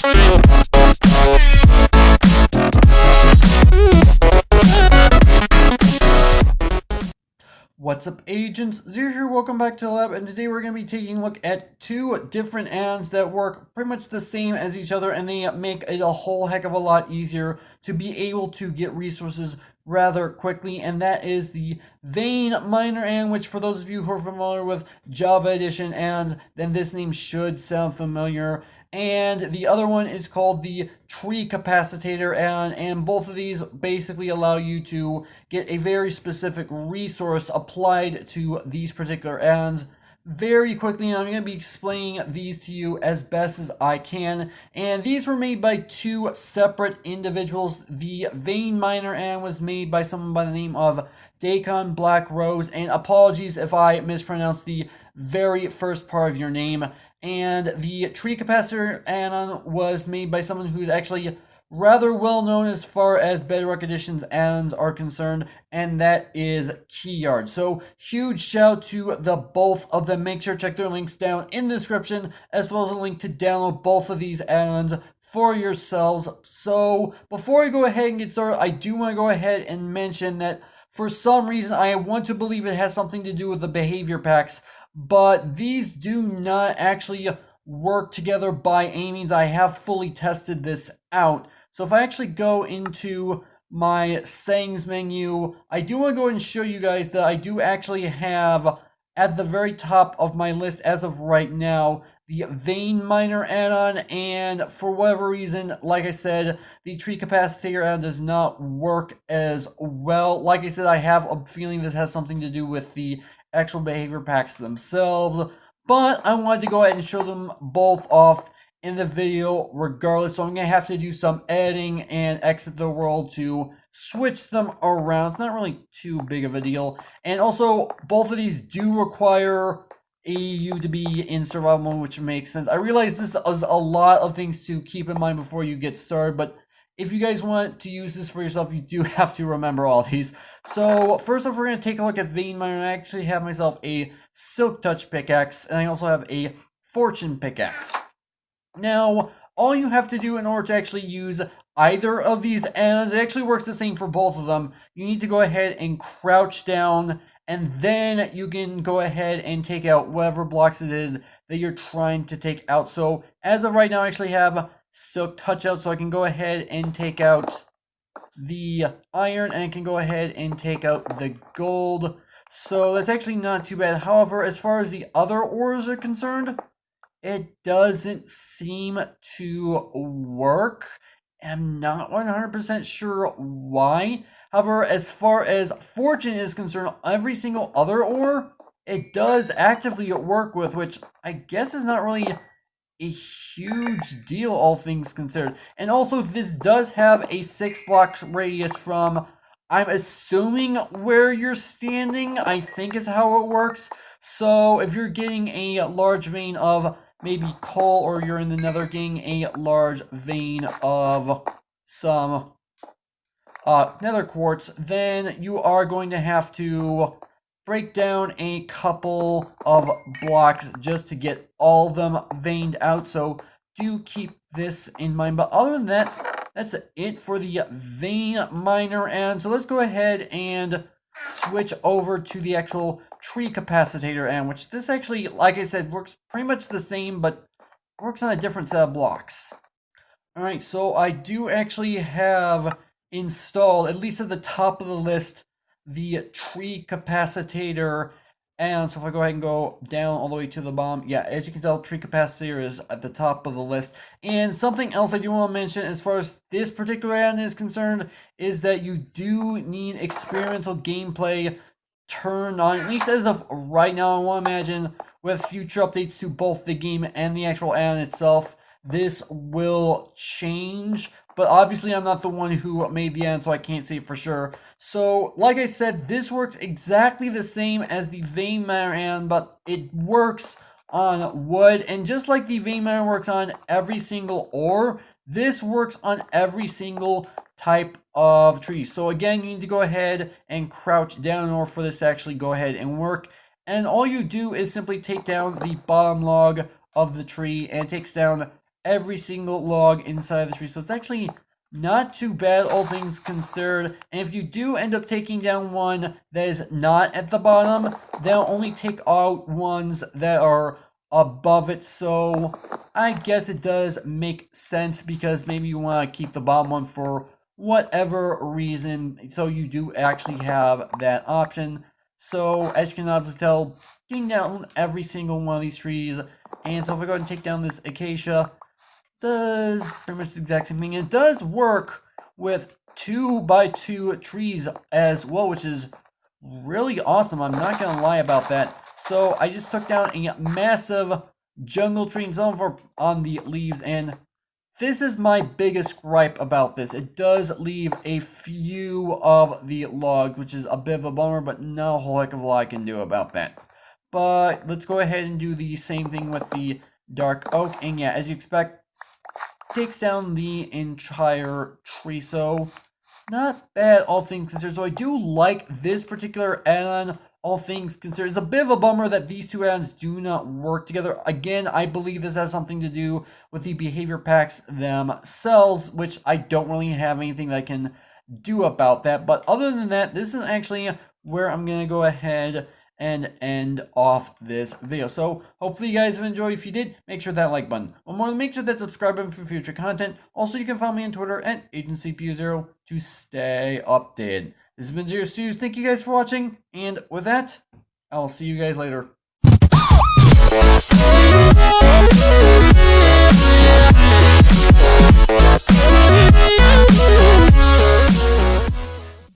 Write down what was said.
What's up, agents? Zer here, welcome back to the lab, and today we're going to be taking a look at two different add-ons that work pretty much the same as each other, and they make it a whole heck of a lot easier to be able to get resources rather quickly, and that is the vein miner add-on, which for those of you who are familiar with Java Edition add-ons, then this name should sound familiar. And the other one is called the tree capacitator add-on, and both of these basically allow you to get a very specific resource applied to these particular add-ons very quickly. And I'm going to be explaining these to you as best as I can, and these were made by two separate individuals. The vein miner add-on was made by someone by the name of Dacon Black Rose, and apologies if I mispronounced the very first part of your name. And the tree capacitor add-on was made by someone who's actually rather well known as far as Bedrock Edition's add-ons are concerned, and that is Keyard. So huge shout to the both of them. Make sure to check their links down in the description, as well as a link to download both of these add-ons for yourselves. So before I go ahead and get started, I do want to go ahead and mention that for some reason I want to believe it has something to do with the behavior packs, but these do not actually work together by any means. I have fully tested this out. So if I actually go into my settings menu, I do want to go ahead and show you guys that I do actually have at the very top of my list as of right now the vein miner add-on, and for whatever reason, like I said, the tree capacitator add-on does not work as well. Like I said, I have a feeling this has something to do with the actual behavior packs themselves, but I wanted to go ahead and show them both off in the video regardless. So I'm going to have to do some editing and exit the world to switch them around. It's not really too big of a deal. And also, both of these do require you to be in survival mode, which makes sense. I realize this is a lot of things to keep in mind before you get started, but if you guys want to use this for yourself, you do have to remember all these. So first off, we're going to take a look at vein miner. I actually have myself a silk touch pickaxe, and I also have a fortune pickaxe. Now, all you have to do in order to actually use either of these add-ons, it actually works the same for both of them. You need to go ahead and crouch down, and then you can go ahead and take out whatever blocks it is that you're trying to take out. So as of right now, I actually have silk touch out, so I can go ahead and take out the iron, and I can go ahead and take out the gold. So that's actually not too bad. However, as far as the other ores are concerned, it doesn't seem to work. I'm not 100% sure why. However, as far as fortune is concerned, every single other ore, it does actively work with, which I guess is not really a huge deal, all things considered. And also, this does have a 6 blocks radius from, I'm assuming, where you're standing, I think is how it works. So if you're getting a large vein of maybe coal, or you're in the nether getting a large vein of some nether quartz, then you are going to have to break down a couple of blocks just to get all of them veined out. So do keep this in mind. But other than that, that's it for the vein miner. And so let's go ahead and switch over to the actual tree capacitator add-on, which this actually, like I said, works pretty much the same, but works on a different set of blocks. Alright, so I do actually have installed, at least at the top of the list, the tree capacitator add-on. So if I go ahead and go down all the way to the bottom, yeah, as you can tell, tree capacitator is at the top of the list. And something else I do want to mention as far as this particular add-on is concerned is that you do need experimental gameplay turned on, at least as of right now. I want to imagine with future updates to both the game and the actual add-on itself, this will change. But obviously, I'm not the one who made the add-on, so I can't say it for sure. So, like I said, this works exactly the same as the vein miner add-on, but it works on wood. And just like the vein miner works on every single ore, this works on every single type of tree. So again, you need to go ahead and crouch down in order for this to actually go ahead and work. And all you do is simply take down the bottom log of the tree, and it takes down every single log inside the tree. So it's actually not too bad, all things considered. And if you do end up taking down one that is not at the bottom, they'll only take out ones that are above it. So I guess it does make sense, because maybe you want to keep the bottom one for whatever reason. So you do actually have that option. So as you can obviously tell, getting down every single one of these trees. And so if I go ahead and take down this acacia, does pretty much the exact same thing. It does work with 2x2 trees as well, which is really awesome. I'm not gonna lie about that. So I just took down a massive jungle tree, and some of them are on the leaves, and this is my biggest gripe about this. It does leave a few of the logs, which is a bit of a bummer, but not a whole heck of a lot I can do about that. But let's go ahead and do the same thing with the dark oak, and yeah, as you expect, takes down the entire tree. So not bad, all things considered. So I do like this particular add-on, all things considered. It's a bit of a bummer that these two add-ons do not work together. Again, I believe this has something to do with the behavior packs themselves, which I don't really have anything that I can do about that. But other than that, this is actually where I'm going to go ahead and end off this video. So hopefully you guys have enjoyed. If you did, make sure that like button. One more, make sure that subscribe button for future content. Also, you can follow me on Twitter at AgentCPU0 to stay updated. This has been Zer0's. Thank you guys for watching, and with that, I will see you guys later.